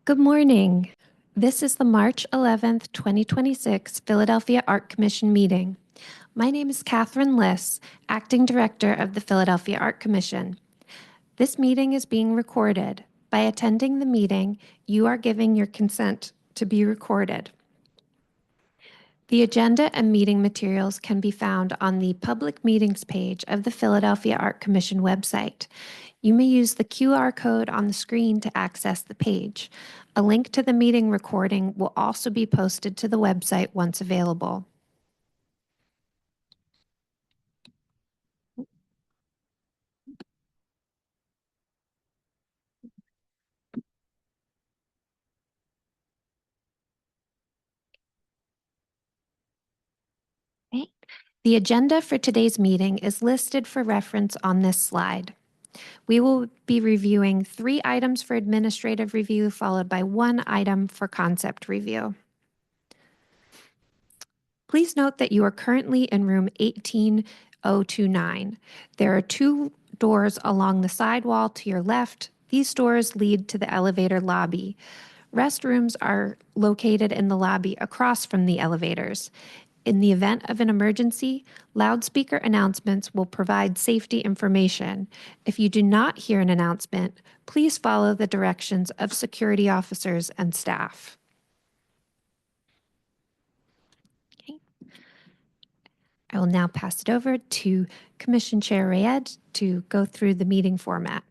Good morning. This is the March 11th, 2026 Philadelphia Art Commission meeting. My name is Catherine Liss, Acting Director of the Philadelphia Art Commission. This meeting is being recorded. By attending the meeting, you are giving your consent to be recorded. The agenda and meeting materials can be found on the Public Meetings page of the Philadelphia Art Commission website. You may use the QR code on the screen to access the page. A link to the meeting recording will also be posted to the website once available. Okay. The agenda for today's meeting is listed for reference on this slide. We will be reviewing 3 items for administrative review, followed by 1 item for concept review. Please note that you are currently in room 18029. There are 2 doors along the side wall to your left. These doors lead to the elevator lobby. Restrooms are located in the lobby across from the elevators. In the event of an emergency, loudspeaker announcements will provide safety information. If you do not hear an announcement, please follow the directions of security officers and staff. Okay. I will now pass it over to Commission Chair Rayed to go through the meeting format.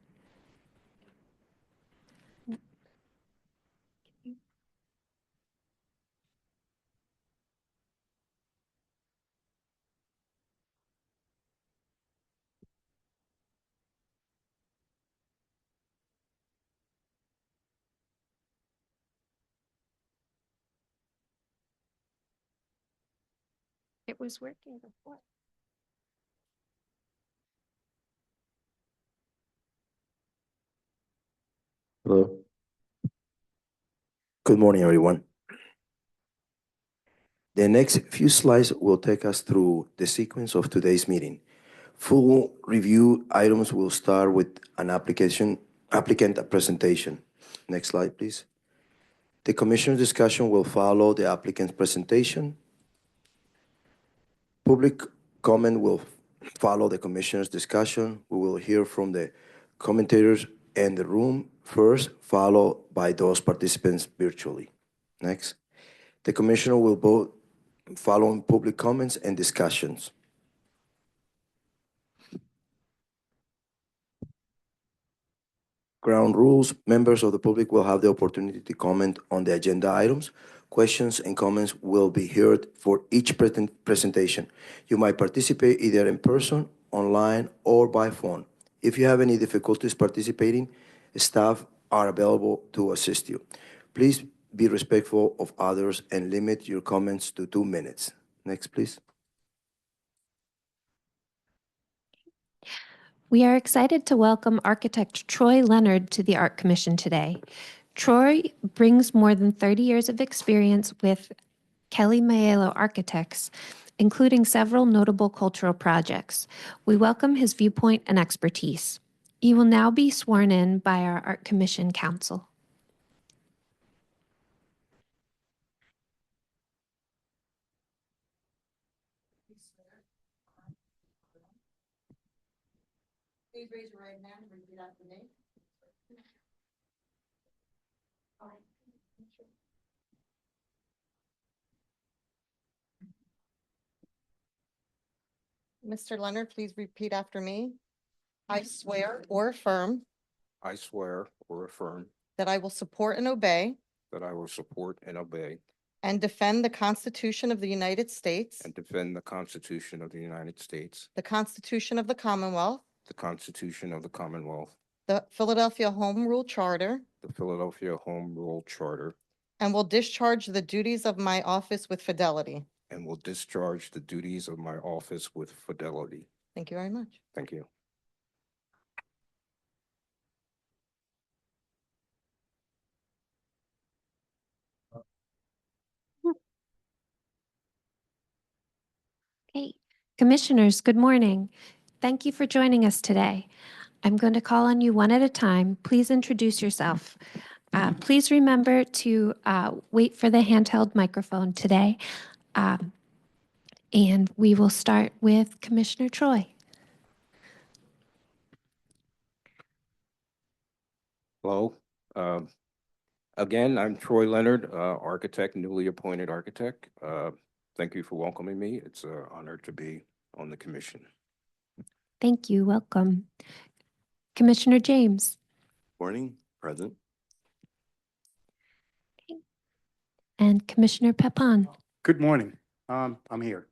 It was working before. Hello. Good morning, everyone. The next few slides will take us through the sequence of today's meeting. Full review items will start with an applicant presentation. Next slide, please. The commissioner's discussion will follow the applicant's presentation. Public comment will follow the commissioner's discussion. We will hear from the commentators in the room first, followed by those participants virtually. Next. The commissioner will vote following public comments and discussions. Ground rules: members of the public will have the opportunity to comment on the agenda items. Questions and comments will be heard for each presentation. You might participate either in person, online, or by phone. If you have any difficulties participating, staff are available to assist you. Please be respectful of others and limit your comments to 2 minutes. Next, please. We are excited to welcome architect Troy Leonard to the Art Commission today. Troy brings more than 30 years of experience with Kelly Maiello Architects, including several notable cultural projects. We welcome his viewpoint and expertise. He will now be sworn in by our Art Commission counsel. Please raise your right hand and repeat after me. Mr. Leonard, please repeat after me. I swear or affirm I swear or affirm that I will support and obey that I will support and obey and defend the Constitution of the United States, and defend the Constitution of the United States, the Constitution of the Commonwealth, the Constitution of the Commonwealth, the Philadelphia Home Rule Charter, the Philadelphia Home Rule Charter, and will discharge the duties of my office with fidelity. and will discharge the duties of my office with fidelity. Thank you very much. Thank you. Okay. Commissioners, good morning. Thank you for joining us today. I'm going to call on you one at a time. Please introduce yourself. Please remember to wait for the handheld microphone today. And we will start with Commissioner Troy. Hello. Again, I'm Troy Leonard, architect, newly appointed architect. Thank you for welcoming me. It's an honor to be on the commission. Thank you. Welcome. Commissioner James Morning, present. and Commissioner Pepan. Good morning. I'm here.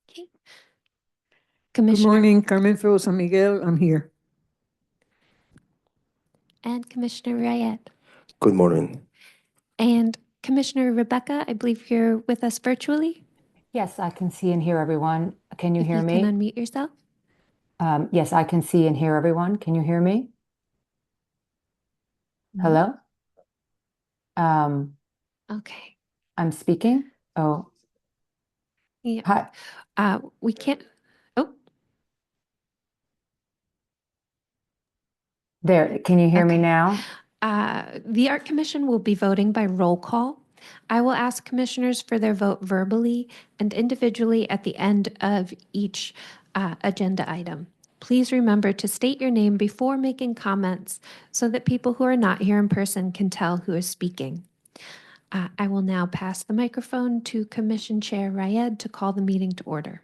Okay. Good Commissioner morning, Carmen Feo San Miguel. I'm here. and Commissioner Rayed. Good morning. And Commissioner Rebecca, I believe you're with us virtually. Yes, I can see and hear everyone. Can you If hear you me? can unmute yourself. Yes, I can see and hear everyone. Can you hear me? Hello? Okay. I'm speaking. Oh, Yeah. hi. We can't. Oh, There. Can you hear me Okay. now? The Art Commission will be voting by roll call. I will ask commissioners for their vote verbally and individually at the end of each agenda item. Please remember to state your name before making comments so that people who are not here in person can tell who is speaking. I will now pass the microphone to Commission Chair Rayed to call the meeting to order.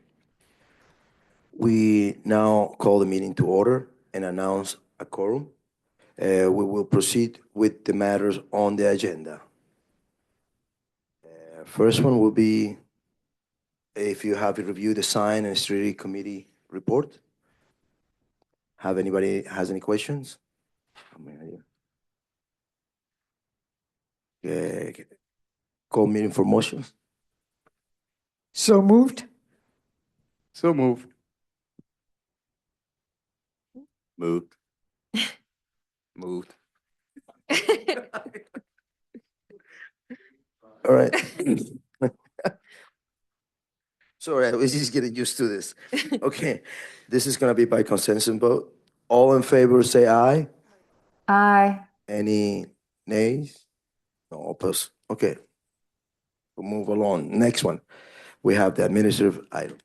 We now call the meeting to order and announce a quorum. We will proceed with the matters on the agenda. First one will be if you have reviewed the sign and street committee report. Have anybody has any questions? Call meeting for motion. So moved. So moved. Moved. Moved. All right. Sorry, I was just getting used to this. Okay, this is gonna be by consensus vote. All in favor, say aye. Aye. Any nays? No, oppose. Okay. We'll move along. Next one, we have the administrative item.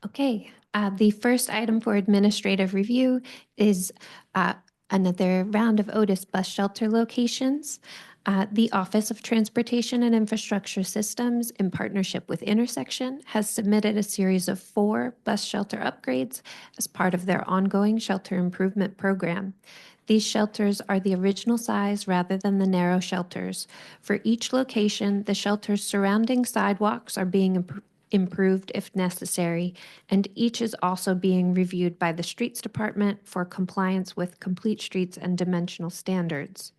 Okay, the first item for administrative review is another round of Otis bus shelter locations. The Office of Transportation and Infrastructure Systems, in partnership with Intersection, has submitted a series of 4 bus shelter upgrades as part of their ongoing shelter improvement program. These shelters are the original size rather than the narrow shelters. For each location, the shelters surrounding sidewalks are being improved if necessary, and each is also being reviewed by the Streets Department for compliance with complete streets and dimensional standards.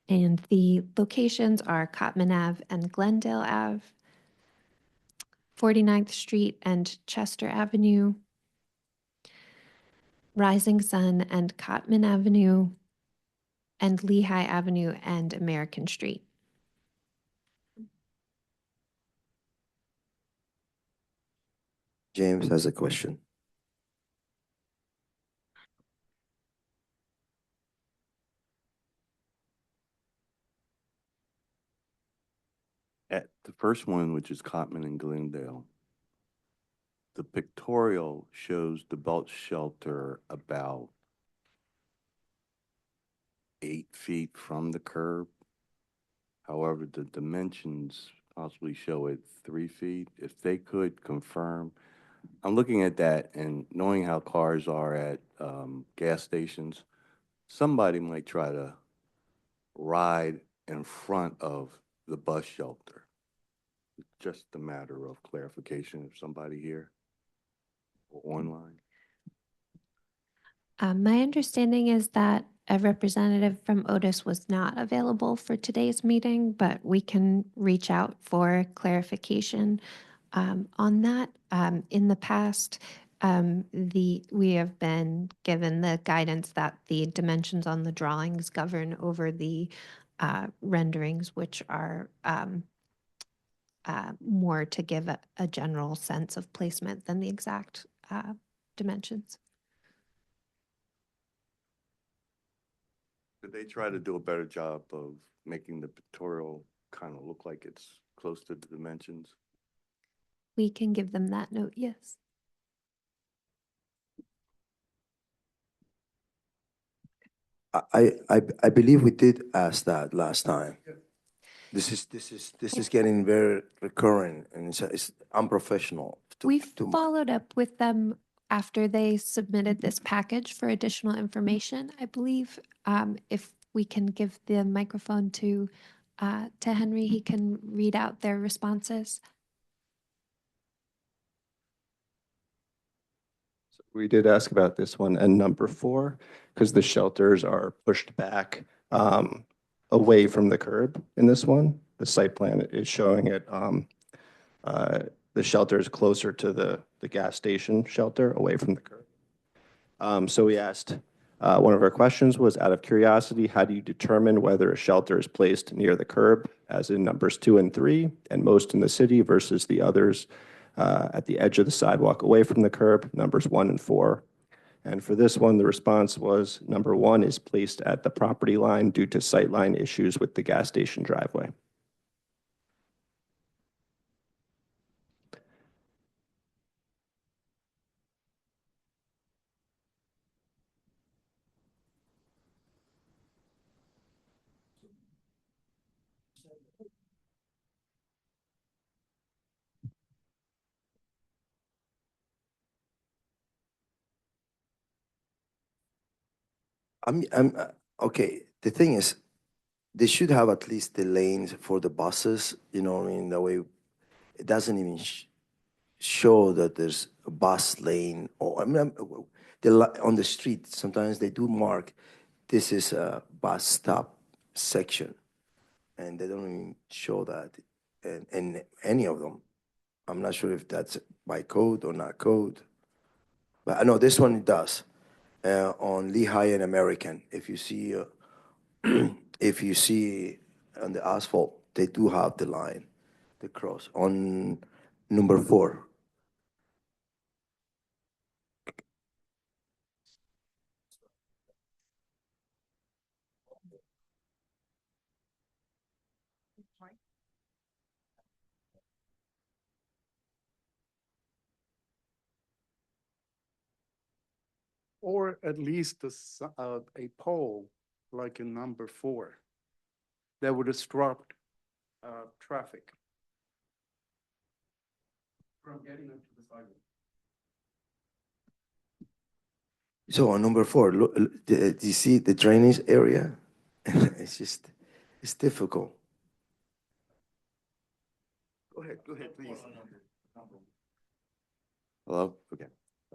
And the locations are Cotman Ave and Glendale Ave, 49th Street and Chester Avenue, Rising Sun and Cotman Avenue, and Lehigh Avenue and American Street. James has a question. At the first one, which is Cotman and Glendale, the pictorial shows the bus shelter about 8 feet from the curb. However, the dimensions possibly show it 3 feet. If they could confirm, I'm looking at that and knowing how cars are at gas stations, somebody might try to ride in front of the bus shelter. Just a matter of clarification if somebody here or online. My understanding is that a representative from Otis was not available for today's meeting, but we can reach out for clarification on that. In the past, we have been given the guidance that the dimensions on the drawings govern over the renderings, which are more to give a general sense of placement than the exact dimensions. Did they try to do a better job of making the pictorial kind of look like it's close to the dimensions? We can give them that note, yes. I believe we did ask that last time. This is getting very recurring and it's unprofessional. We followed up with them after they submitted this package for additional information. I believe if we can give the microphone to Henry, he can read out their responses. We did ask about this one and number 4, because the shelters are pushed back away from the curb in this one. The site plan is showing it, the shelter is closer to the gas station shelter away from the curb. So we asked, one of our questions was, out of curiosity, how do you determine whether a shelter is placed near the curb, as in numbers 2 and 3, and most in the city versus the others at the edge of the sidewalk away from the curb, numbers 1 and 4. And for this one, the response was number 1 is placed at the property line due to sightline issues with the gas station driveway. Okay, the thing is, they should have at least the lanes for the buses, you know what I mean? That way, it doesn't even show that there's a bus lane or, I mean, on the street, sometimes they do mark, this is a bus stop section, and they don't even show that in any of them. I'm not sure if that's by code or not code, but I know this one it does. On Lehigh and American, if you see, if you see on the asphalt, they do have the line, the cross on number 4. Or at least a pole, like in number 4, that would disrupt traffic from getting onto the sidewalk. So on number 4, look, do you see the drainage area? It's difficult. Go ahead, please. Hello? Okay.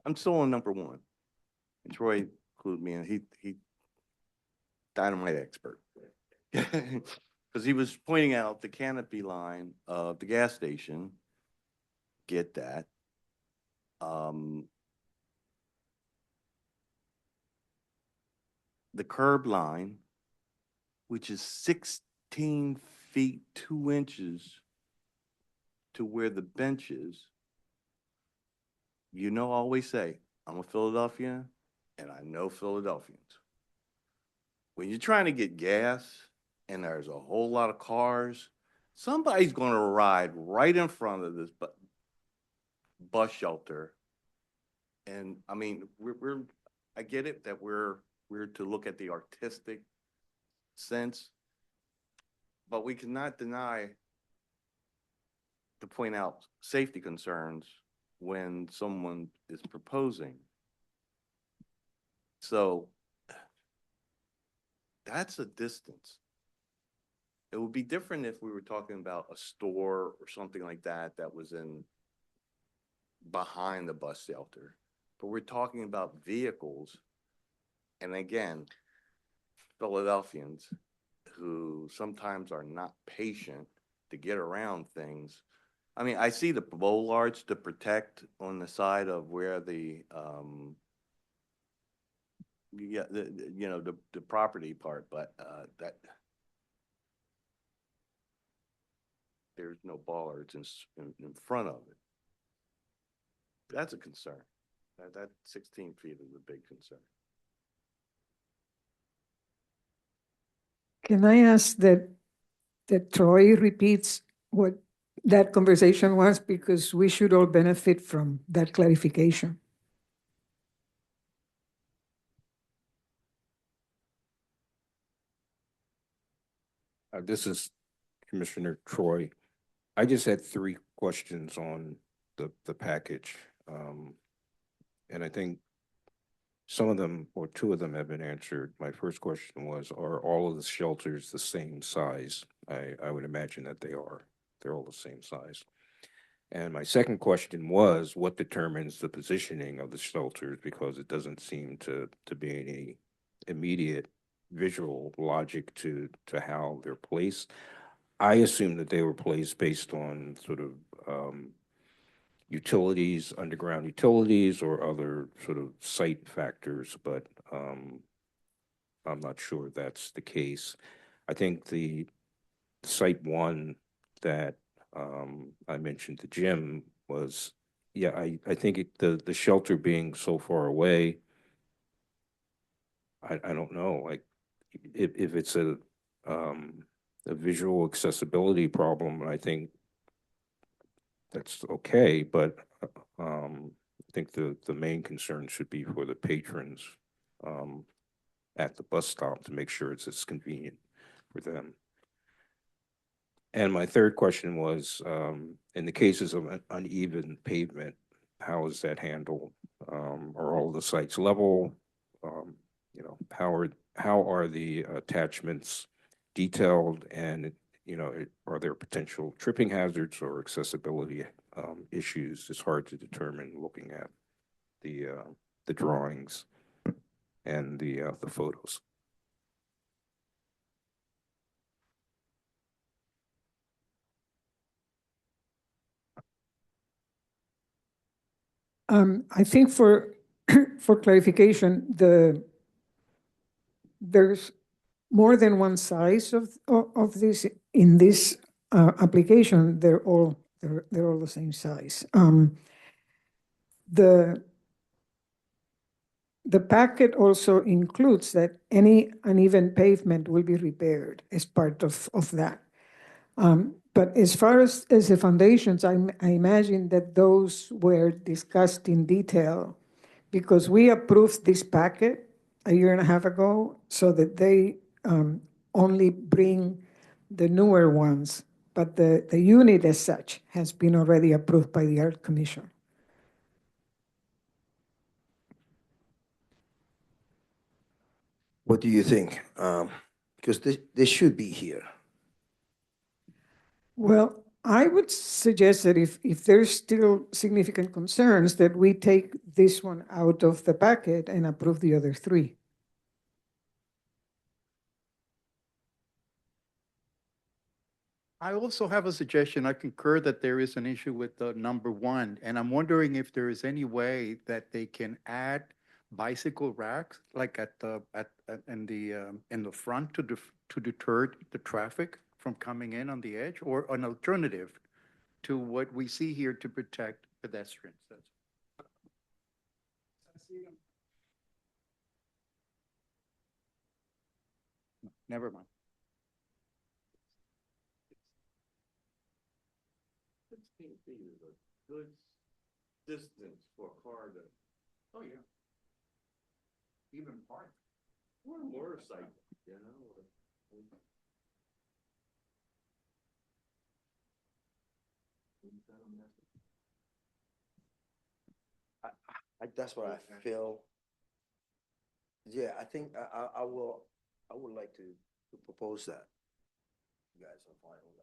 I'm still on number 1. And Troy included me, and he dynamite expert. Because he was pointing out the canopy line of the gas station. Get that. The curb line, which is 16 feet 2 inches to where the bench is. You know, I always say, I'm a Philadelphian and I know Philadelphians. When you're trying to get gas and there's a whole lot of cars, somebody's going to ride right in front of this bus shelter. And I mean, I get it that we're to look at the artistic sense, but we cannot deny to point out safety concerns when someone is proposing. So that's a distance. It would be different if we were talking about a store or something like that that was in behind the bus shelter. But we're talking about vehicles. And again, Philadelphians who sometimes are not patient to get around things. I mean, I see the bollards to protect on the side of where the the property part, but that there's no bollards in front of it. That's a concern. That 16 feet is a big concern. Can I ask that Troy repeats what that conversation was, because we should all benefit from that clarification. This is Commissioner Troy. I just had three questions on the package. And I think some of them, or two of them, have been answered. My first question was, are all of the shelters the same size? I would imagine that they are. They're all the same size. And my second question was, what determines the positioning of the shelters? Because it doesn't seem to be any immediate visual logic to how they're placed. I assume that they were placed based on sort of utilities, underground utilities, or other sort of site factors, but I'm not sure that's the case. I think the site one that I mentioned, the gym, was, yeah, I think the shelter being so far away, I don't know, like, if it's a visual accessibility problem, I think that's okay, but I think the main concern should be for the patrons at the bus stop to make sure it's as convenient for them. And my third question was, in the cases of uneven pavement, how is that handled? Are all the sites level? You know, how are the attachments detailed, and you know, are there potential tripping hazards or accessibility issues? It's hard to determine looking at the drawings and the photos. I think for for clarification, there's more than one size of this in this application. They're all the same size. The packet also includes that any uneven pavement will be repaired as part of that. But as far as the foundations, I imagine that those were discussed in detail, because we approved this packet a year and a half ago, so that they only bring the newer ones, but the unit as such has been already approved by the Art Commission. What do you think? Because this should be here. Well, I would suggest that if there's still significant concerns, that we take this one out of the packet and approve the other three. I also have a suggestion. I concur that there is an issue with the number one, and I'm wondering if there is any way that they can add bicycle racks, like in the front to deter the traffic from coming in on the edge, or an alternative to what we see here to protect pedestrians. Never mind. 16 feet is a good distance for a car to. Oh, yeah. Even park. Or a motorcycle, you know? That's what I feel. Yeah, I think I would like to propose that. You guys are fine with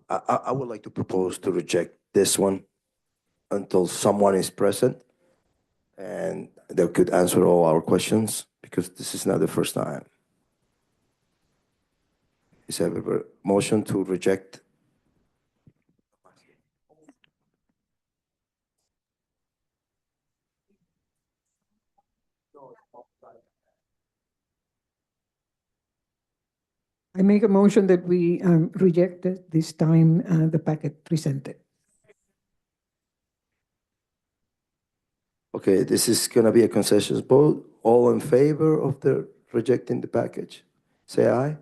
that. I would like to propose to reject this one until someone is present and they could answer all our questions, because this is not the first time. Is there a motion to reject? I make a motion that we reject this time the packet presented. Okay, this is gonna be a consensus vote. All in favor of the rejecting the package? Say aye.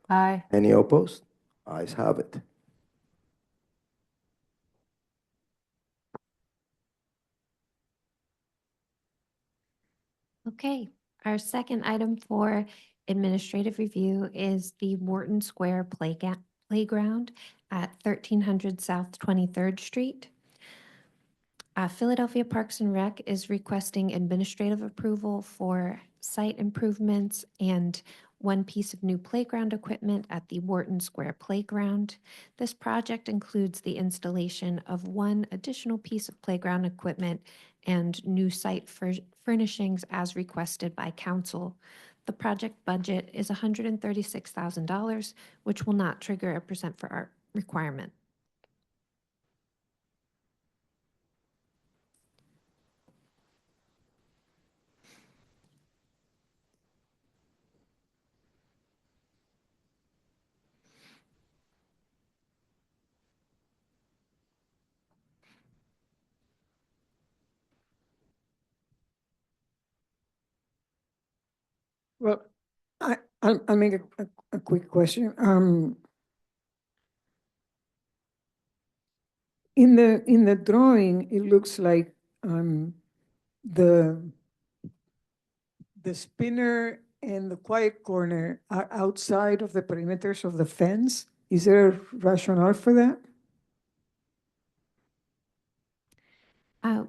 Aye. Any opposed? Ayes have it. Okay, our second item for administrative review is the Wharton Square Playground at 1300 South 23rd Street. Philadelphia Parks and Rec is requesting administrative approval for site improvements and one piece of new playground equipment at the Wharton Square Playground. This project includes the installation of one additional piece of playground equipment and new site furnishings as requested by council. The project budget is $136,000, which will not trigger a percent for art requirement. Well, I'll make a quick question. In the drawing, it looks like the spinner and the quiet corner are outside of the perimeters of the fence. Is there a rationale for that?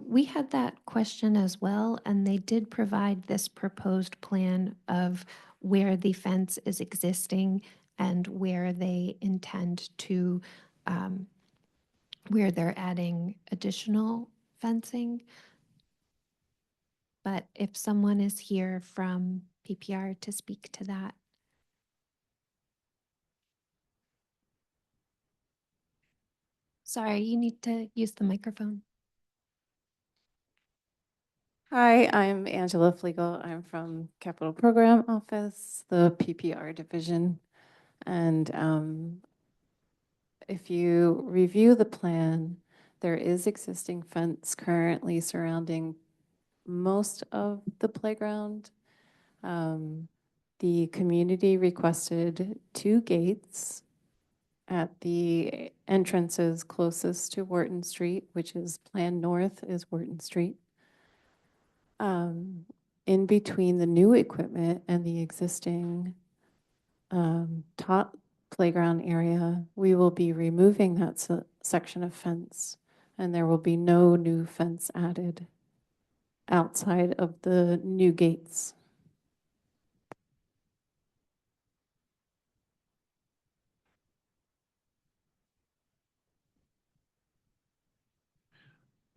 We had that question as well, and they did provide this proposed plan of where the fence is existing and where they intend to, where they're adding additional fencing. But if someone is here from PPR to speak to that. Sorry, you need to use the microphone. Hi, I'm Angela Flegel. I'm from Capital Program Office, the PPR division. And if you review the plan, there is existing fence currently surrounding most of the playground. The community requested 2 gates at the entrances closest to Wharton Street, which is Plan North is Wharton Street. In between the new equipment and the existing top playground area, we will be removing that section of fence, and there will be no new fence added outside of the new gates.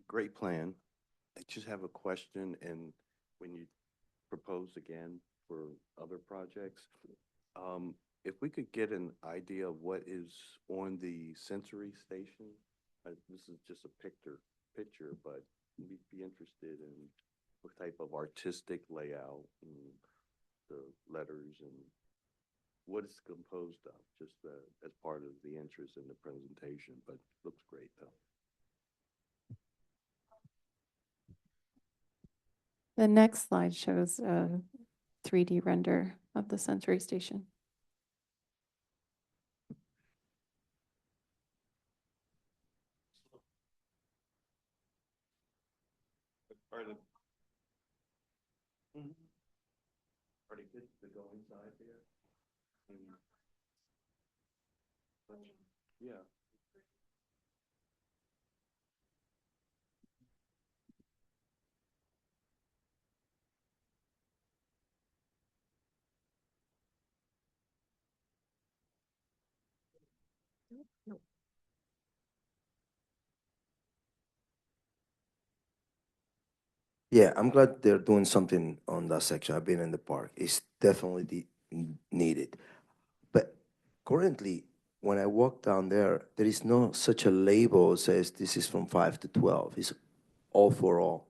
Great plan. I just have a question, and when you propose again for other projects, if we could get an idea of what is on the sensory station, this is just a picture, but we'd be interested in what type of artistic layout and the letters and what it's composed of, just as part of the interest in the presentation, but looks great though. The next slide shows a 3D render of the sensory station. Are they good to go inside there? Yeah. Yeah, I'm glad they're doing something on that section. I've been in the park. It's definitely needed. But currently, when I walk down there, there is no such a label that says this is from 5 to 12. It's all for all.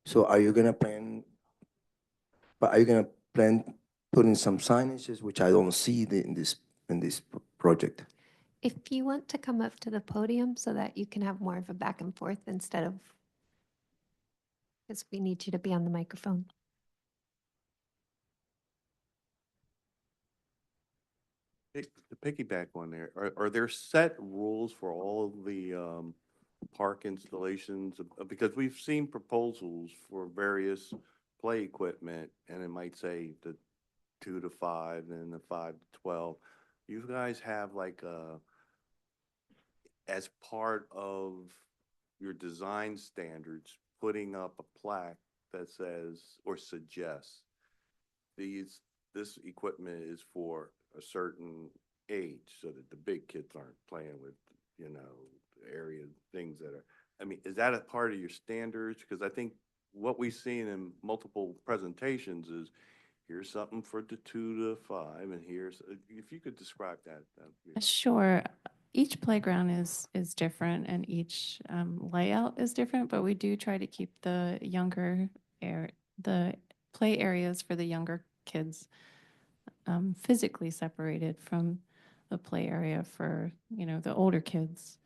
So are you gonna plan putting some signages, which I don't see in this project? If you want to come up to the podium so that you can have more of a back and forth instead of, because we need you to be on the microphone. To piggyback on there, are there set rules for all of the park installations? Because we've seen proposals for various play equipment, and it might say the 2 to 5 and the 5 to 12. You guys have like as part of your design standards, putting up a plaque that says or suggests this equipment is for a certain age, so that the big kids aren't playing with, area things that are, I mean, is that a part of your standards? Because I think what we've seen in multiple presentations is, here's something for the 2 to 5, and here's, if you could describe that. That'd be- Sure. Each playground is different and each layout is different, but we do try to keep the the play areas for the younger kids physically separated from the play area for, the older kids.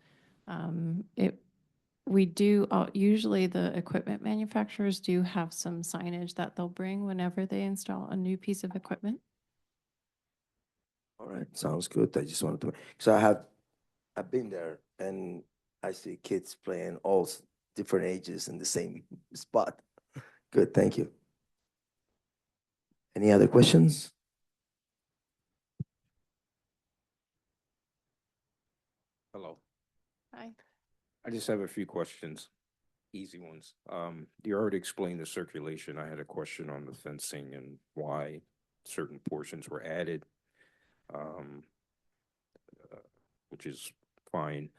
We do, usually the equipment manufacturers do have some signage that they'll bring whenever they install a new piece of equipment. All right, sounds good. I just wanted to, because I've been there and I see kids playing all different ages in the same spot. Good, thank you. Any other questions? Hello. Hi. I just have a few questions, easy ones. You already explained the circulation. I had a question on the fencing and why certain portions were added, which is fine.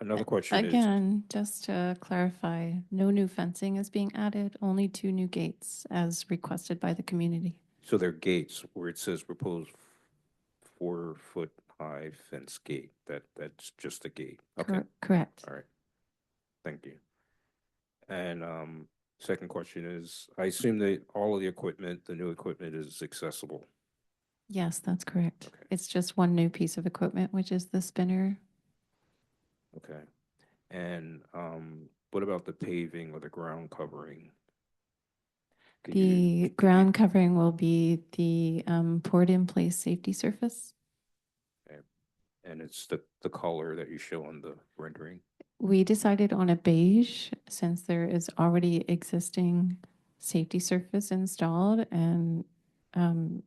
Another question is, Again, just to clarify, no new fencing is being added, only 2 new gates as requested by the community. so there are gates where it says proposed 4-foot high fence gate. That's just a gate. Okay. Correct. All right. Thank you. And second question is, I assume that all of the equipment, the new equipment is accessible. Yes, that's correct. Okay. It's just one new piece of equipment, which is the spinner. Okay. And what about the paving or the ground covering? Could The ground covering will be the poured-in-place safety surface. And it's the color that you show on the rendering? We decided on a beige since there is already existing safety surface installed, and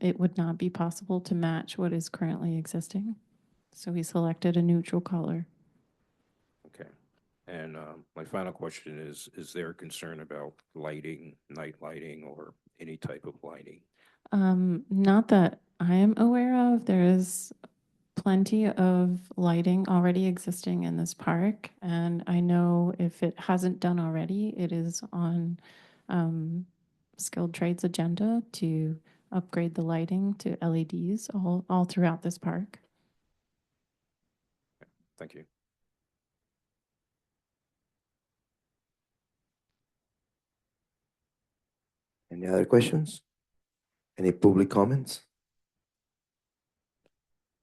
it would not be possible to match what is currently existing. So we selected a neutral color. Okay. And my final question is there a concern about lighting, night lighting, or any type of lighting? Not that I am aware of. There is plenty of lighting already existing in this park, and I know if it hasn't done already, it is on Skilled Trades agenda to upgrade the lighting to LEDs all throughout this park. Thank you. Any other questions? Any public comments?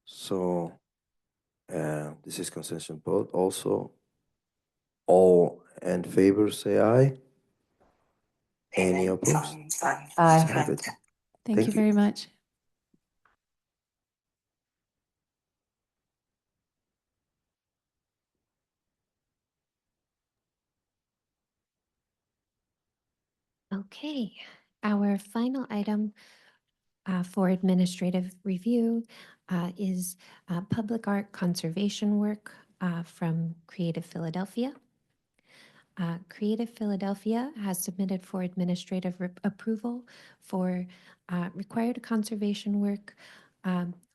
So this is consensus vote also. All in favor, say aye. Any opposed? Aye. Very good. Thank Thank you you. very much. Okay, our final item for administrative review is public art conservation work from Creative Philadelphia. Creative Philadelphia has submitted for administrative approval for required conservation work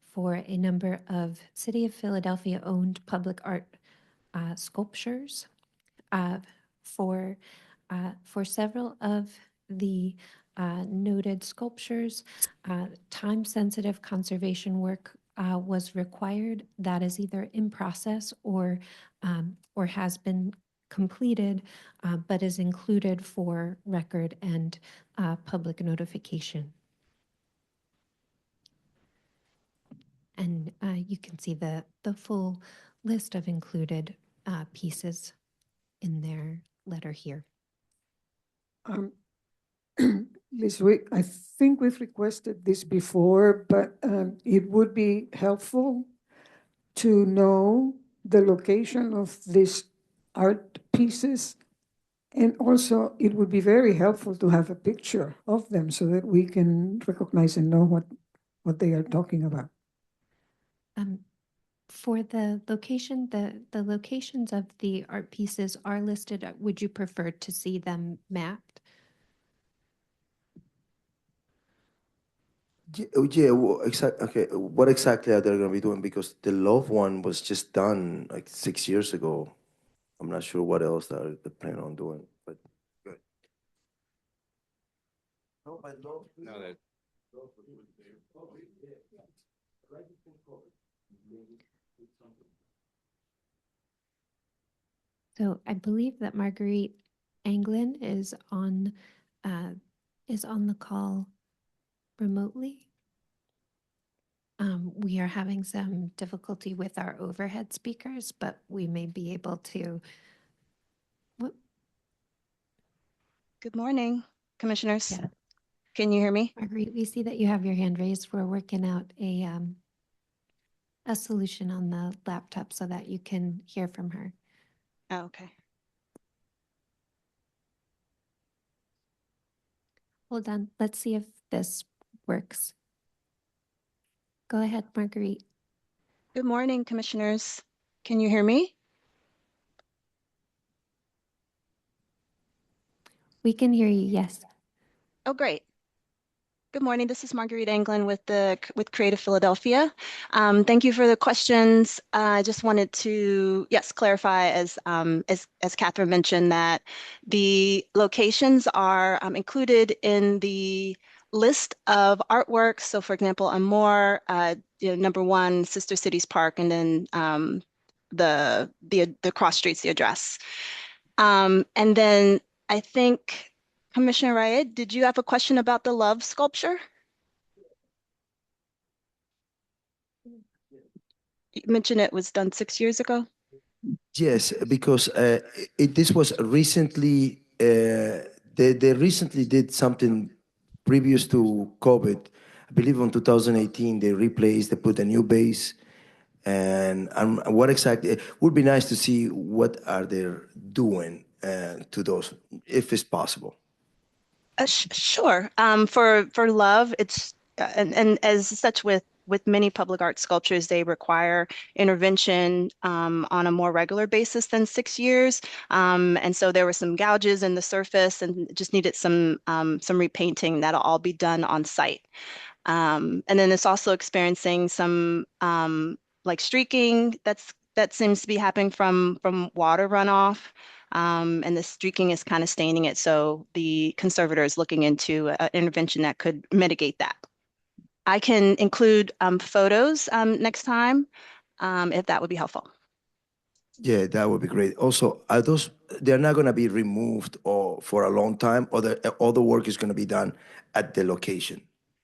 for a number of City of Philadelphia owned public art sculptures. For several of the noted sculptures, time-sensitive conservation work was required. That is either in process or has been completed, but is included for record and public notification. And you can see the full list of included pieces in their letter here. Liz, I think we've requested this before, but it would be helpful to know the location of these art pieces. And also, it would be very helpful to have a picture of them so that we can recognize and know what they are talking about. For the location, the locations of the art pieces are listed. Would you prefer to see them mapped? Yeah, okay, what exactly are they gonna be doing? Because the Love one was just done like 6 years ago. I'm not sure what else they're planning on doing, but. Good. No, but Love. No, that- So I believe that Marguerite Anglin is on the call remotely. We are having some difficulty with our overhead speakers, but we may be able to. Whoop, Good morning, Commissioners. yeah. Can you hear me? Marguerite, we see that you have your hand raised. We're working out a solution on the laptop so that you can hear from her. Oh, okay. Hold on. Let's see if this works. Go ahead, Marguerite. Good morning, Commissioners. Can you hear me? We can hear you, yes. Oh, great. Good morning. This is Marguerite Anglin with Creative Philadelphia. Thank you for the questions. I just wanted to, yes, clarify as Catherine mentioned that the locations are included in the list of artworks. So, for example, Amor, number 1, Sister Cities Park, and then the cross streets, the address. And then I think. Commissioner Rayed, did you have a question about the love sculpture? You mentioned it was done 6 years ago. Yes, because this was recently, they recently did something previous to COVID. I believe in 2018, they put a new base. And what exactly, it would be nice to see what are they doing to those, if it's possible. Sure. For love, it's and as such with many public art sculptures, they require intervention on a more regular basis than 6 years. And so there were some gouges in the surface and just needed some repainting. That'll all be done on site. And then it's also experiencing some like streaking that seems to be happening from water runoff. And the streaking is kind of staining it. So the conservator is looking into an intervention that could mitigate that. I can include photos next time if that would be helpful. Yeah, that would be great. Also, are they're not going to be removed or for a long time, or all the work is going to be done at the location?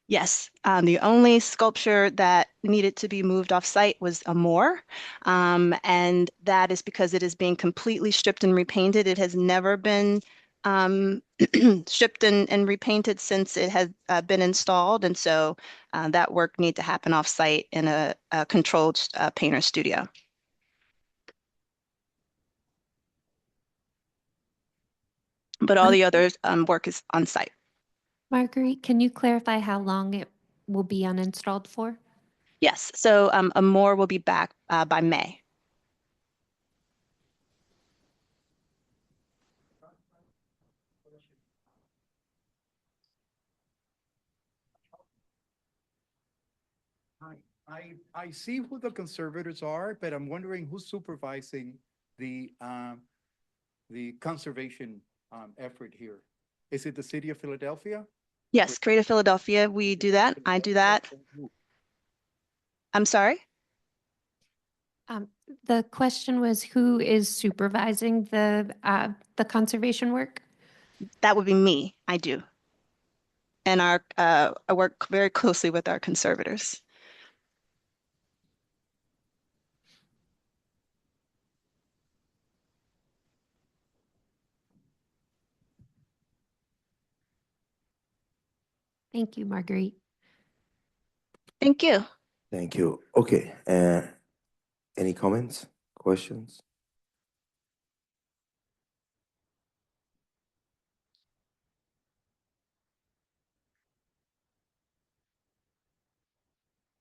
Yes, the only sculpture that needed to be moved off site was Amor, and that is because it is being completely stripped and repainted. It has never been stripped and repainted since it has been installed, and so that work need to happen off site in a controlled painter studio. But all the other work is on site. Marguerite, can you clarify how long it will be uninstalled for? Yes, so Amor will be back by May. I see who the conservators are, but I'm wondering who's supervising the conservation effort here. Is it the city of Philadelphia? Yes, Creative Philadelphia, we do that. I do that. I'm sorry? The question was who is supervising the conservation work? That would be me. I do. And I work very closely with our conservators. Thank you, Marguerite. Thank you. Thank you. Okay, any comments, questions?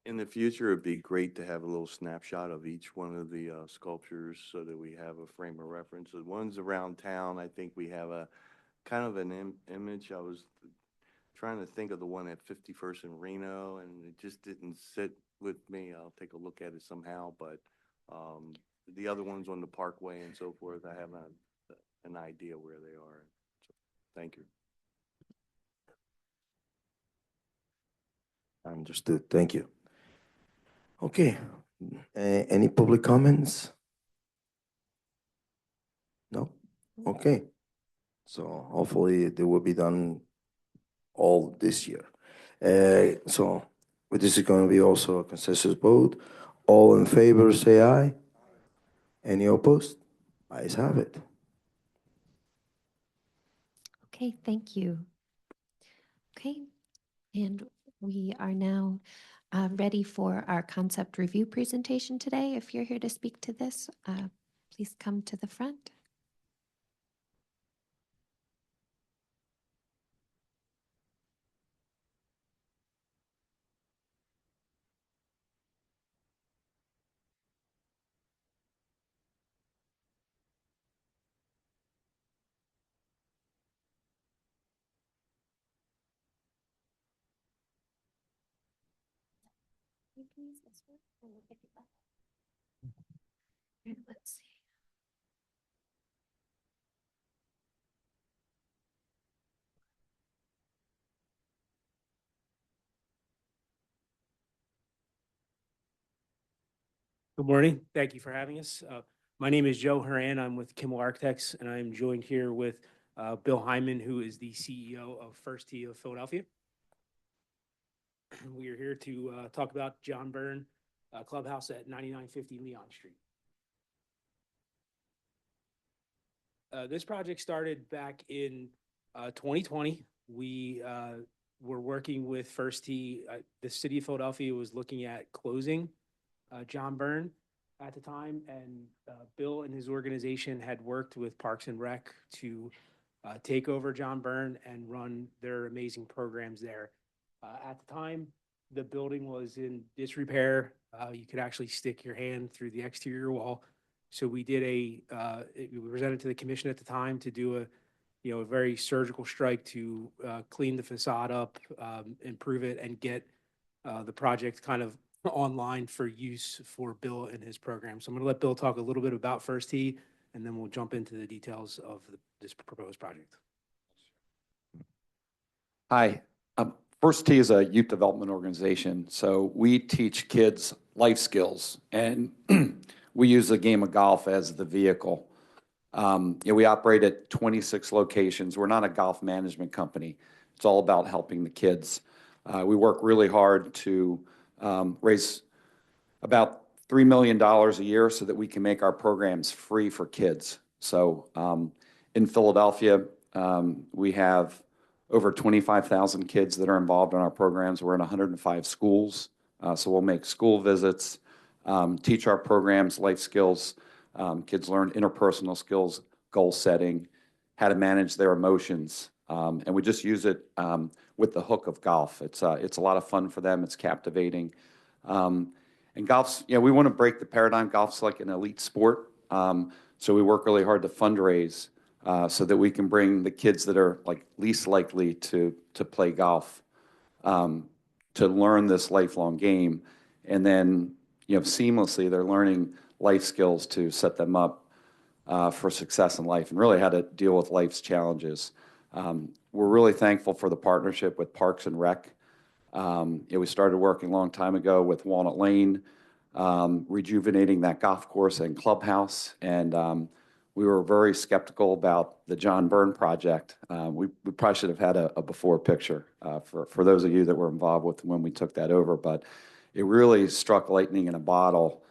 In the future, it'd be great to have a little snapshot of each one of the sculptures so that we have a frame of reference. The ones around town, I think we have a kind of an image. I was trying to think of the one at 51st and Reno, and it just didn't sit with me. I'll take a look at it somehow, but the other ones on the Parkway and so forth, I have an idea where they are. So, thank you. Understood. Thank you. Okay, any public comments? No? Okay. So hopefully they will be done all this year. So this is going to be also a consensus vote. All in favor, say aye. Any opposed? Ayes have it. Okay, thank you. Okay, and we are now ready for our concept review presentation today. If you're here to speak to this, please come to the front. Let's see. Good morning. Thank you for having us. My name is Joe Horan. I'm with Kimmel Architects, and I'm joined here with Bill Hyman, who is the CEO of First Tee of Philadelphia. We are here to talk about John Byrne Clubhouse at 9950 Leon Street. This project started back in 2020. We were working with First Tee. The city of Philadelphia was looking at closing John Byrne at the time, and Bill and his organization had worked with Parks and Rec to take over John Byrne and run their amazing programs there. At the time, the building was in disrepair. You could actually stick your hand through the exterior wall. So we did we presented to the commission at the time to do a very surgical strike to clean the facade up, improve it, and get the project kind of online for use for Bill and his program. So I'm going to let Bill talk a little bit about First Tee, and then we'll jump into the details of this proposed project. Hi. First Tee is a youth development organization. So we teach kids life skills, and we use the game of golf as the vehicle. We operate at 26 locations. We're not a golf management company. It's all about helping the kids. We work really hard to raise about $3 million a year so that we can make our programs free for kids. So in Philadelphia, we have over 25,000 kids that are involved in our programs. We're in 105 schools. So we'll make school visits, teach our programs, life skills. Kids learn interpersonal skills, goal setting, how to manage their emotions. And we just use it with the hook of golf. It's a lot of fun for them. It's captivating. And golf's, we want to break the paradigm. Golf's like an elite sport. So we work really hard to fundraise so that we can bring the kids that are like least likely to play golf to learn this lifelong game. And then, seamlessly, they're learning life skills to set them up for success in life and really how to deal with life's challenges. We're really thankful for the partnership with Parks and Rec. We started working a long time ago with Walnut Lane, rejuvenating that golf course and clubhouse. And we were very skeptical about the John Byrne project. We probably should have had a before picture for those of you that were involved with when we took that over. But it really struck lightning in a bottle,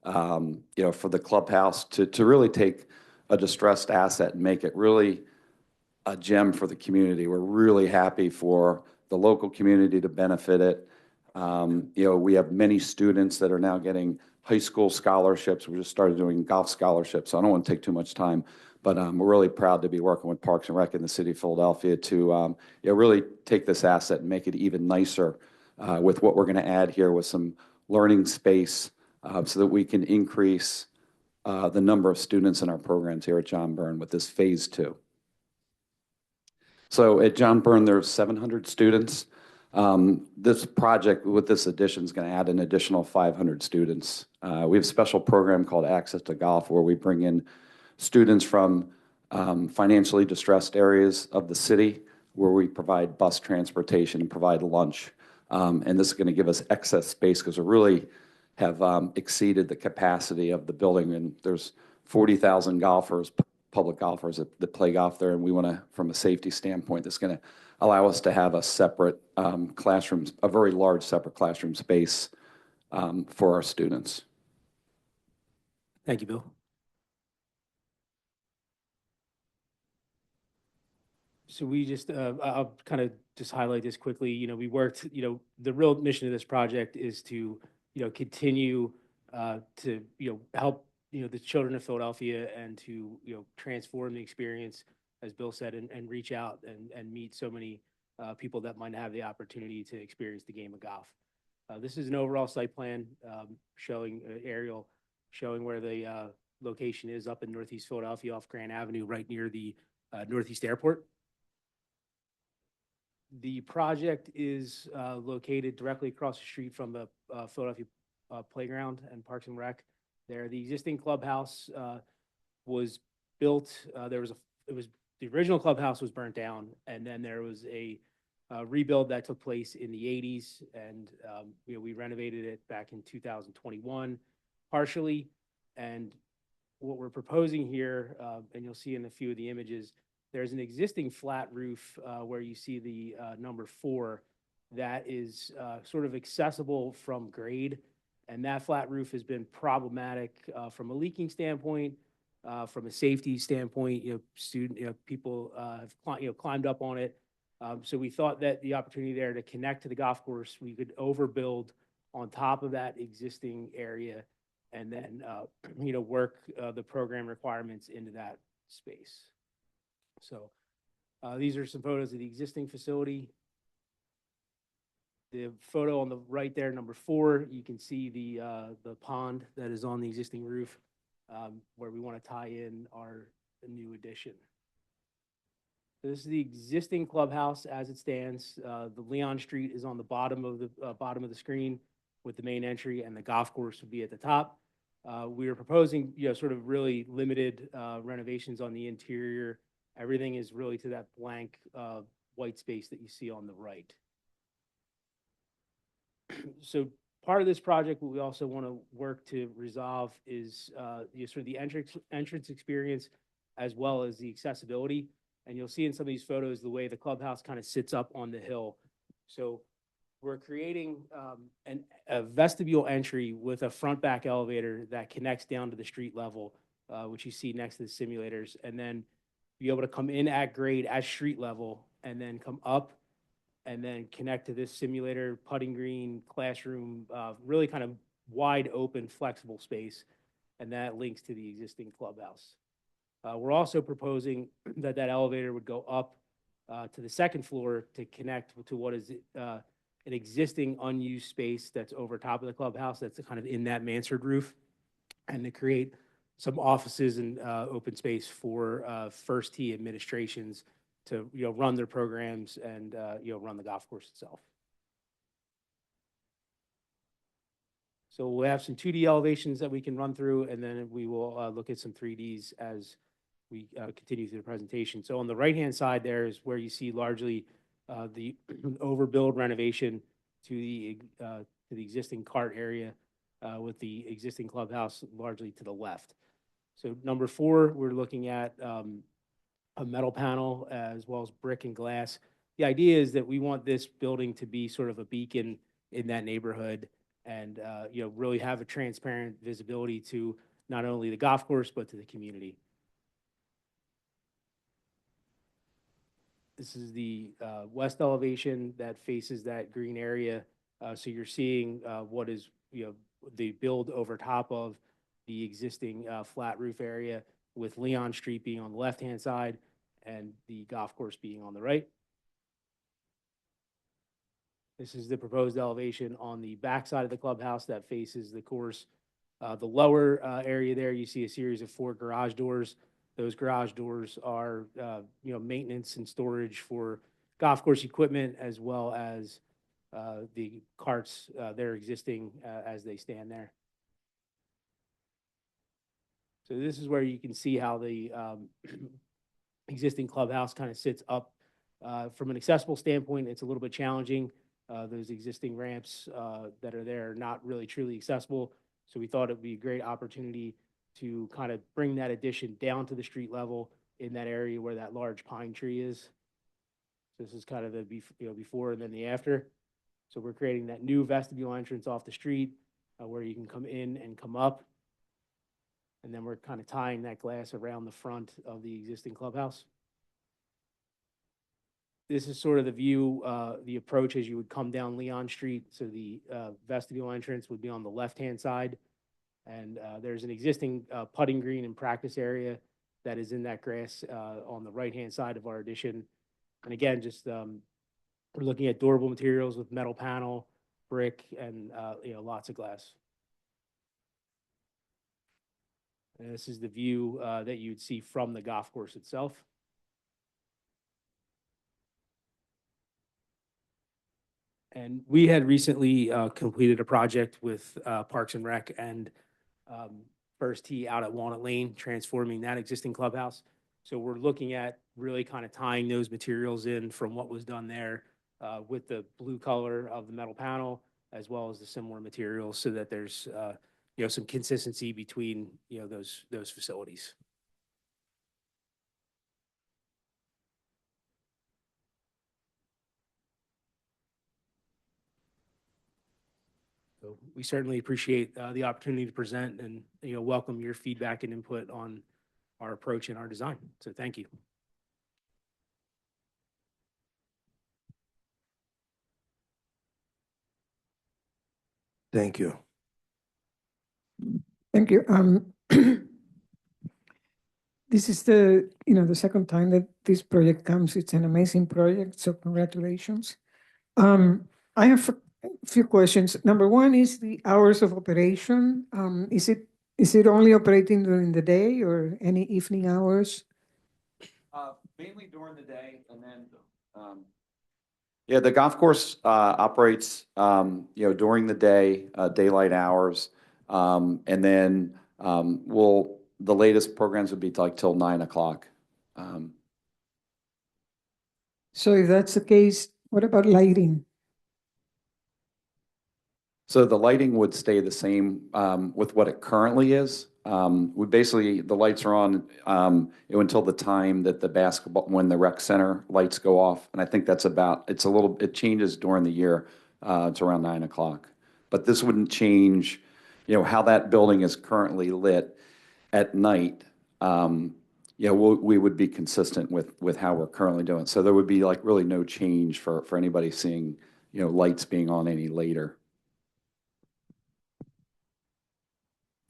for the clubhouse to really take a distressed asset and make it really a gem for the community. We're really happy for the local community to benefit it. We have many students that are now getting high school scholarships. We just started doing golf scholarships, so I don't want to take too much time, but we're really proud to be working with Parks and Rec in the city of Philadelphia to really take this asset and make it even nicer with what we're going to add here with some learning space so that we can increase the number of students in our programs here at John Byrne with this phase 2. So at John Byrne, there's 700 students. This project with this addition is going to add an additional 500 students. We have a special program called Access to Golf where we bring in students from financially distressed areas of the city where we provide bus transportation and provide lunch. And this is going to give us excess space because we really have exceeded the capacity of the building. And there's 40,000 golfers, public golfers that play golf there. And we want to, from a safety standpoint, that's going to allow us to have a separate classrooms, a very large separate classroom space for our students. Thank you, Bill. So we just, I'll kind of just highlight this quickly. We worked, the real mission of this project is to, continue to, help, the children of Philadelphia and to, transform the experience, as Bill said, and reach out and meet so many people that might have the opportunity to experience the game of golf. This is an overall site plan showing aerial, showing where the location is up in Northeast Philadelphia off Grand Avenue, right near the Northeast Airport. The project is located directly across the street from the Philadelphia Playground and Parks and Rec. There, the existing clubhouse was built. The original clubhouse was burnt down, and then there was a rebuild that took place in the 80s, and we renovated it back in 2021 partially. And what we're proposing here, and you'll see in a few of the images, there's an existing flat roof where you see the number 4 that is sort of accessible from grade. And that flat roof has been problematic from a leaking standpoint, from a safety standpoint. People have climbed up on it. So we thought that the opportunity there to connect to the golf course, we could overbuild on top of that existing area, and then work the program requirements into that space. So these are some photos of the existing facility. The photo on the right there, number 4, you can see the pond that is on the existing roof, where we want to tie in our new addition. This is the existing clubhouse as it stands. The Leon Street is on the bottom of the screen with the main entry, and the golf course would be at the top. We are proposing, sort of really limited renovations on the interior. Everything is really to that blank white space that you see on the right. So part of this project, what we also want to work to resolve is sort of the entrance experience as well as the accessibility. And you'll see in some of these photos the way the clubhouse kind of sits up on the hill. So we're creating a vestibule entry with a front back elevator that connects down to the street level, which you see next to the simulators, and then be able to come in at grade at street level and then come up and then connect to this simulator, putting green, classroom, really kind of wide open, flexible space, and that links to the existing clubhouse. We're also proposing that elevator would go up to the second floor to connect to what is an existing unused space that's over top of the clubhouse that's kind of in that mansard roof, and to create some offices and open space for First Tee administrations to run their programs and run the golf course itself. So we'll have some 2D elevations that we can run through, and then we will look at some 3Ds as we continue through the presentation. So on the right-hand side there is where you see largely the overbuild renovation to the existing cart area with the existing clubhouse largely to the left. So number 4, we're looking at a metal panel as well as brick and glass. The idea is that we want this building to be sort of a beacon in that neighborhood and really have a transparent visibility to not only the golf course but to the community. This is the west elevation that faces that green area. So you're seeing what is, the build over top of the existing flat roof area, with Leon Street being on the left-hand side and the golf course being on the right. This is the proposed elevation on the back side of the clubhouse that faces the course. The lower area there, you see a series of 4 garage doors. Those garage doors are, maintenance and storage for golf course equipment, as well as the carts that are existing as they stand there. So this is where you can see how the existing clubhouse kind of sits up. From an accessible standpoint, it's a little bit challenging. Those existing ramps that are there are not really truly accessible. So we thought it would be a great opportunity to kind of bring that addition down to the street level in that area where that large pine tree is. So this is kind of the before and then the after. So we're creating that new vestibule entrance off the street where you can come in and come up. And then we're kind of tying that glass around the front of the existing clubhouse. This is sort of the view, the approach as you would come down Leon Street. So the vestibule entrance would be on the left-hand side. And there's an existing putting green and practice area that is in that grass on the right-hand side of our addition. And again, just we're looking at durable materials with metal panel, brick, and lots of glass. And this is the view that you'd see from the golf course itself. And we had recently completed a project with Parks and Rec and First Tee out at Walnut Lane, transforming that existing clubhouse. So we're looking at really kind of tying those materials in from what was done there with the blue color of the metal panel, as well as the similar materials, so that there's some consistency between those facilities. So we certainly appreciate the opportunity to present and welcome your feedback and input on our approach and our design. So thank you. Thank you. Thank you. This is the second time that this project comes. It's an amazing project, so congratulations. I have a few questions. Number one is the hours of operation. Is it only operating during the day or any evening hours? Mainly during the day, and then the golf course operates during the day, daylight hours, and then the latest programs would be till 9 o'clock. So if that's the case, what about lighting? So the lighting would stay the same with what it currently is. The lights are on until the time that when the rec center lights go off. And I think it changes during the year. It's around 9 o'clock. But this wouldn't change, how that building is currently lit at night. We would be consistent with how we're currently doing. So there would be really no change for anybody seeing, lights being on any later.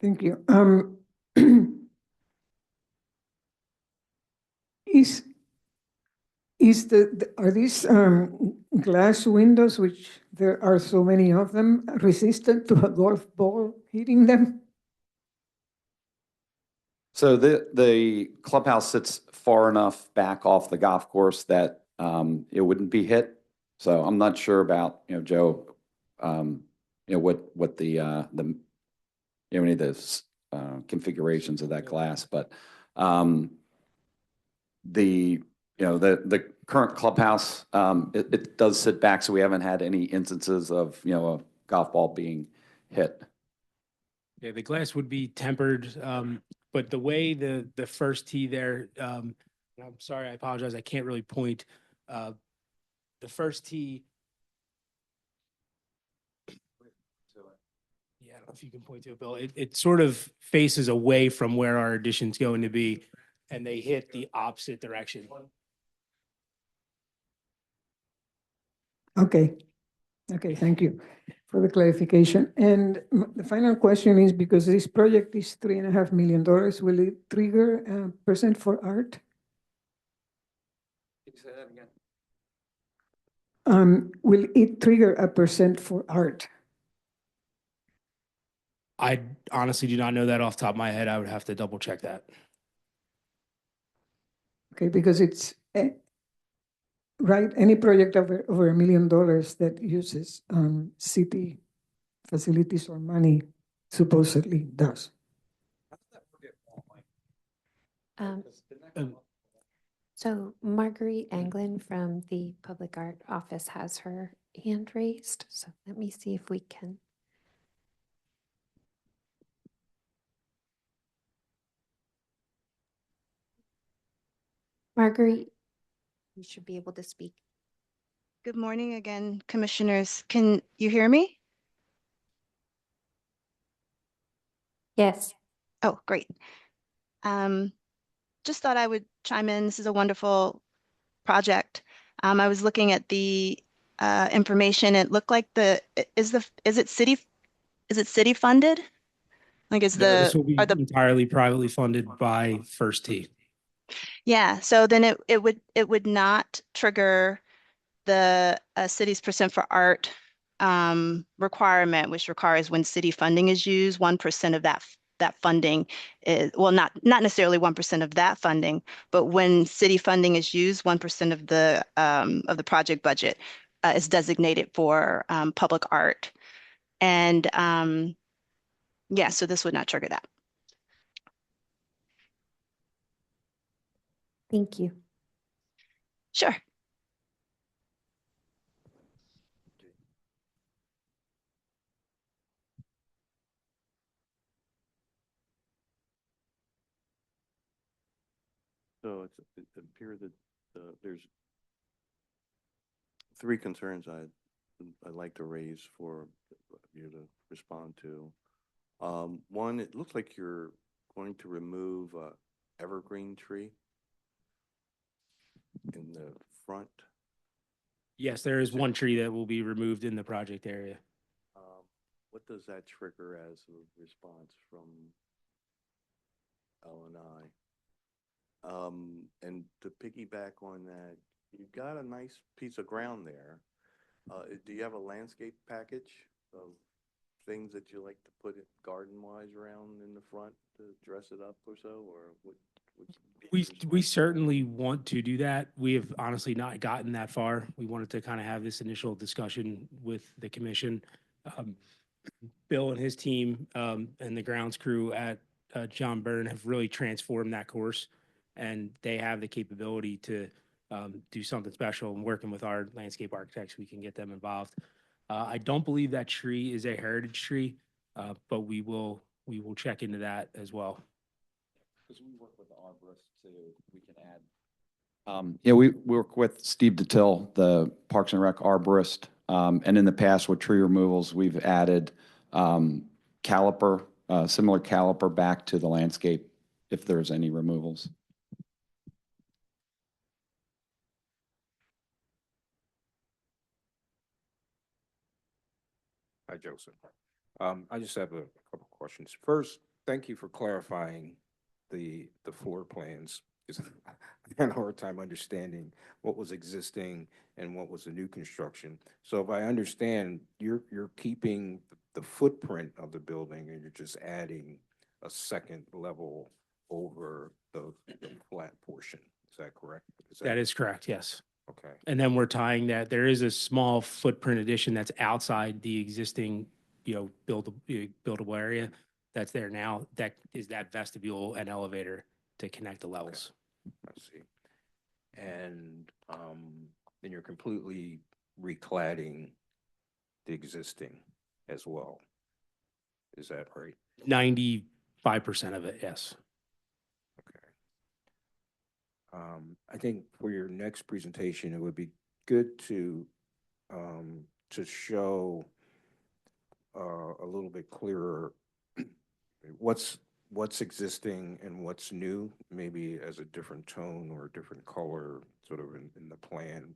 Thank you. Are these glass windows, which there are so many of them, resistant to a golf ball hitting them? So the clubhouse sits far enough back off the golf course that it wouldn't be hit. So I'm not sure about Joe, what the any of the configurations of that glass, but the current clubhouse, it does sit back, so we haven't had any instances of a golf ball being hit. Yeah, the glass would be tempered, but the way the First Tee there, I'm sorry, I apologize, I can't really point. The First Tee. Yeah, I don't know if you can point to it, Bill. It sort of faces away from where our addition's going to be, and they hit the opposite direction. Okay. Okay, thank you for the clarification. And the final question is, because this project is $3.5 million, will it trigger a percent for art? Say that again. Will it trigger a percent for art? I honestly do not know that off the top of my head. I would have to double check that. Okay, because it's, right, any project over $1 million that uses city facilities or money supposedly does. Um, So Marguerite Anglin from the Public Art Office has her hand raised. So let me see if we can. Marguerite, you should be able to speak. Good morning again, commissioners. Can you hear me? Yes. Oh, great. Just thought I would chime in. This is a wonderful project. I was looking at the information. It looked like is it city funded? Like is No, this the will be are the entirely privately funded by First Tee. yeah, so then it would not trigger the city's percent for art requirement, which requires when city funding is used, 1% of that funding is, well, not necessarily 1% of that funding, but when city funding is used, 1% of the project budget is designated for public art. And yeah, so this would not trigger that. Thank you. Sure. So it appears that there's three concerns I'd like to raise for you to respond to. One, it looks like you're going to remove evergreen tree in the front. Yes, there is one tree that will be removed in the project area. What does that trigger as a response from L&I? And to piggyback on that, you've got a nice piece of ground there. Do you have a landscape package of things that you like to put it garden-wise around in the front to dress it up or so, or what? We certainly want to do that. We have honestly not gotten that far. We wanted to kind of have this initial discussion with the commission. Bill and his team and the grounds crew at John Byrne have really transformed that course, and they have the capability to do something special. And working with our landscape architects, we can get them involved. I don't believe that tree is a heritage tree, but we will check into that as well. Because we work with the arborist too, we can add. Yeah, we work with Steve Detil, the Parks and Rec arborist. And in the past with tree removals, we've added caliper, similar caliper back to the landscape if there's any removals. Hi, Joseph. I just have a couple questions. First, thank you for clarifying the floor plans. Because I had a hard time understanding what was existing and what was the new construction. So if I understand, you're keeping the footprint of the building and you're just adding a second level over the flat portion. Is that correct? That is correct, yes. Okay. And then we're tying that, there is a small footprint addition that's outside the existing, buildable area that's there now. That is that vestibule and elevator to connect the levels. I see. And then you're completely recladding the existing as well. Is that right? 95% of it, yes. Okay. I think for your next presentation, it would be good to show a little bit clearer what's existing and what's new, maybe as a different tone or a different color, sort of in the plan,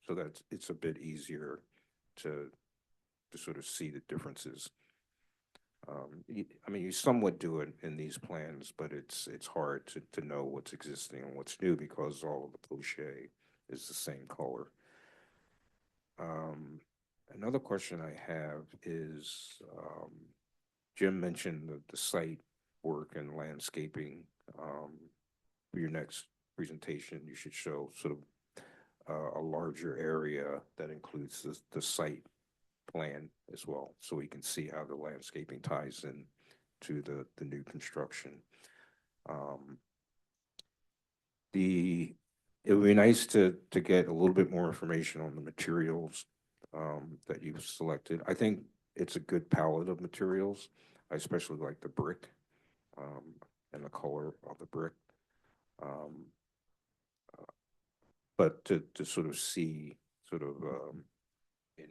so that it's a bit easier to sort of see the differences. I mean, you somewhat do it in these plans, but it's hard to know what's existing and what's new because all of the pochette is the same color. Another question I have is, Jim mentioned the site work and landscaping. For your next presentation, you should show sort of a larger area that includes the site plan as well, so we can see how the landscaping ties in to the new construction. It would be nice to get a little bit more information on the materials that you've selected. I think it's a good palette of materials. I especially like the brick and the color of the brick. But to sort of see sort of in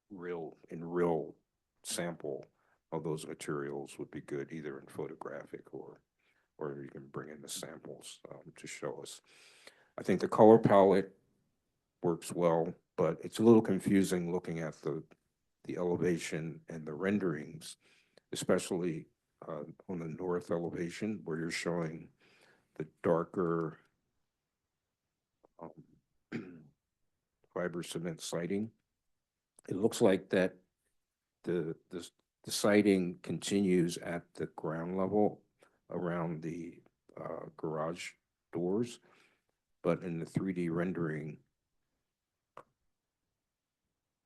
real sample of those materials would be good, either in photographic or you can bring in the samples to show us. I think the color palette works well, but it's a little confusing looking at the elevation and the renderings, especially on the north elevation where you're showing the darker fiber cement siding. It looks like that the siding continues at the ground level around the garage doors, but in the 3D rendering,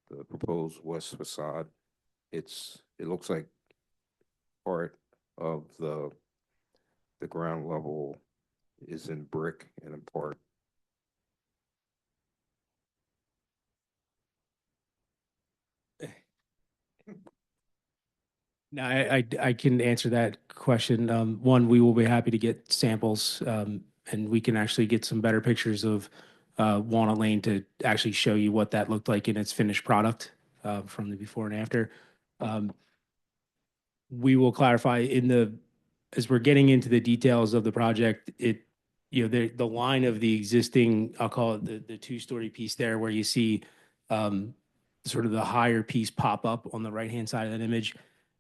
the proposed west facade, it looks like part of the ground level is in brick and in part. No, I can answer that question. One, we will be happy to get samples, and we can actually get some better pictures of Walnut Lane to actually show you what that looked like in its finished product from the before and after. We will clarify as we're getting into the details of the project, the line of the existing, I'll call it the two-story piece there, where you see sort of the higher piece pop up on the right-hand side of that image.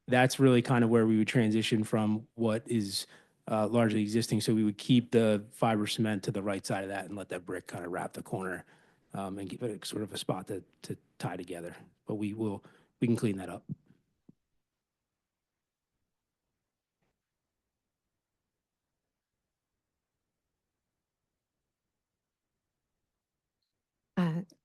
That's really kind of where we would transition from what is largely existing. So we would keep the fiber cement to the right side of that and let that brick kind of wrap the corner and give it sort of a spot to tie together. But we can clean that up.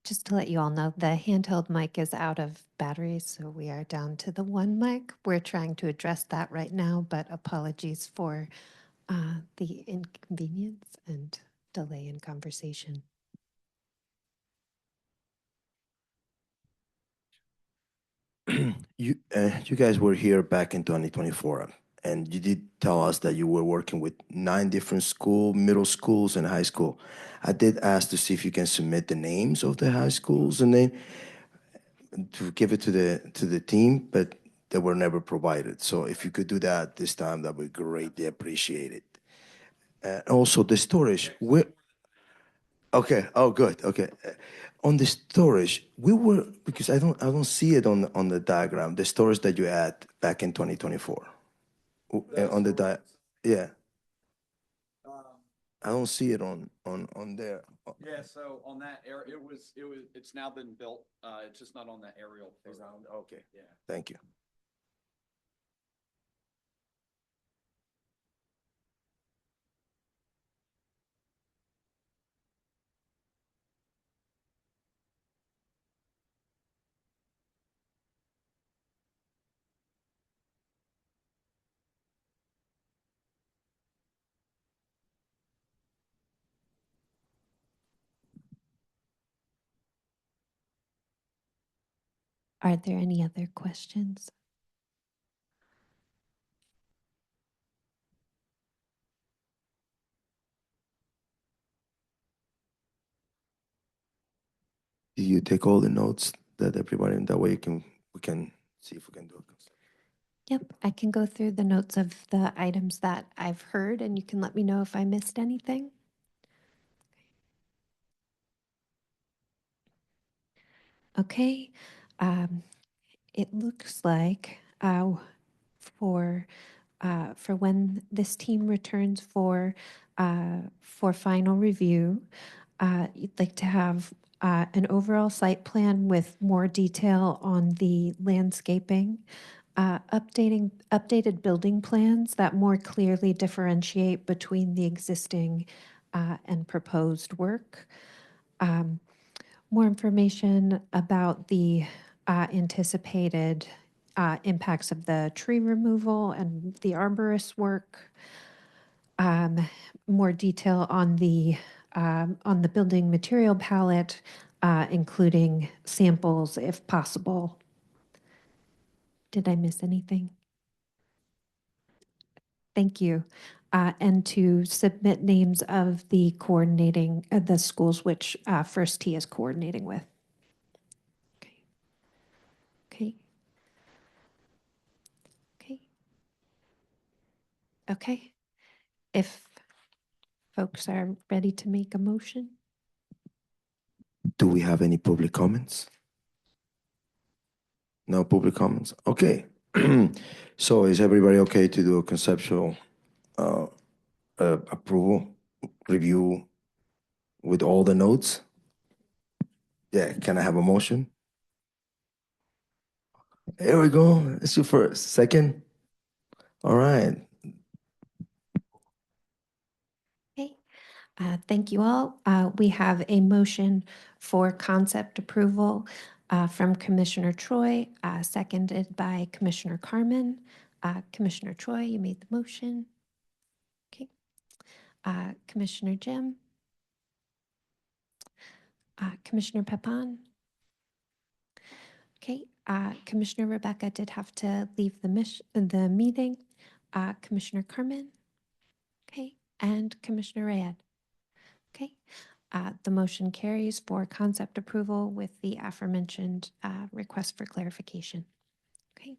Just to let you all know, the handheld mic is out of batteries, so we are down to the one mic. We're trying to address that right now, but apologies for the inconvenience and delay in conversation. You guys were here back in 2024, and you did tell us that you were working with 9 different middle schools and high school. I did ask to see if you can submit the names of the high schools and to give it to the team, but they were never provided. So if you could do that this time, that would be greatly appreciated. Also the storage. Okay. Oh, good. Okay. On the storage, because I don't see it on the diagram, the storage that you had back in 2024. On the yeah. I don't see it on there. Yeah, so on that area, it's now been built. It's just not on that aerial. Okay. Yeah. Thank you. Are there any other questions? Do you take all the notes that everybody, in that way we can see if we can do it? Yep, I can go through the notes of the items that I've heard, and you can let me know if I missed anything. Okay. It looks like for when this team returns for final review, you'd like to have an overall site plan with more detail on the landscaping, updated building plans that more clearly differentiate between the existing and proposed work. More information about the anticipated impacts of the tree removal and the arborist work. More detail on the building material palette, including samples if possible. Did I miss anything? Thank you. And to submit names of the the schools which First Tee is coordinating with. Okay. Okay. Okay. Okay. If folks are ready to make a motion. Do we have any public comments? No public comments? Okay. So is everybody okay to do a conceptual approval, review with all the notes? Yeah, can I have a motion? Here we go. It's your first. Second? All right. Okay. Thank you all. We have a motion for concept approval from Commissioner Troy, seconded by Commissioner Carmen. Commissioner Troy, you made the motion. Okay. Commissioner Jim. Commissioner Pepan. Okay. Commissioner Rebecca did have to leave the meeting. Commissioner Carmen. Okay. And Commissioner Rayed. Okay. The motion carries for concept approval with the aforementioned request for clarification. Okay.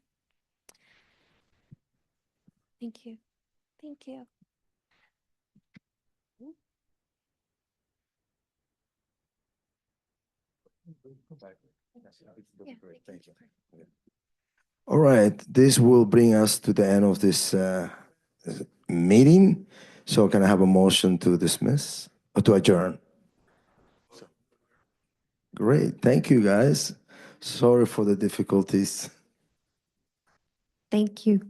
Thank you. Thank you. Yeah, thank you. All right. This will bring us to the end of this meeting. So can I have a motion to dismiss or to adjourn? Great. Thank you, guys. Sorry for the difficulties. Thank you.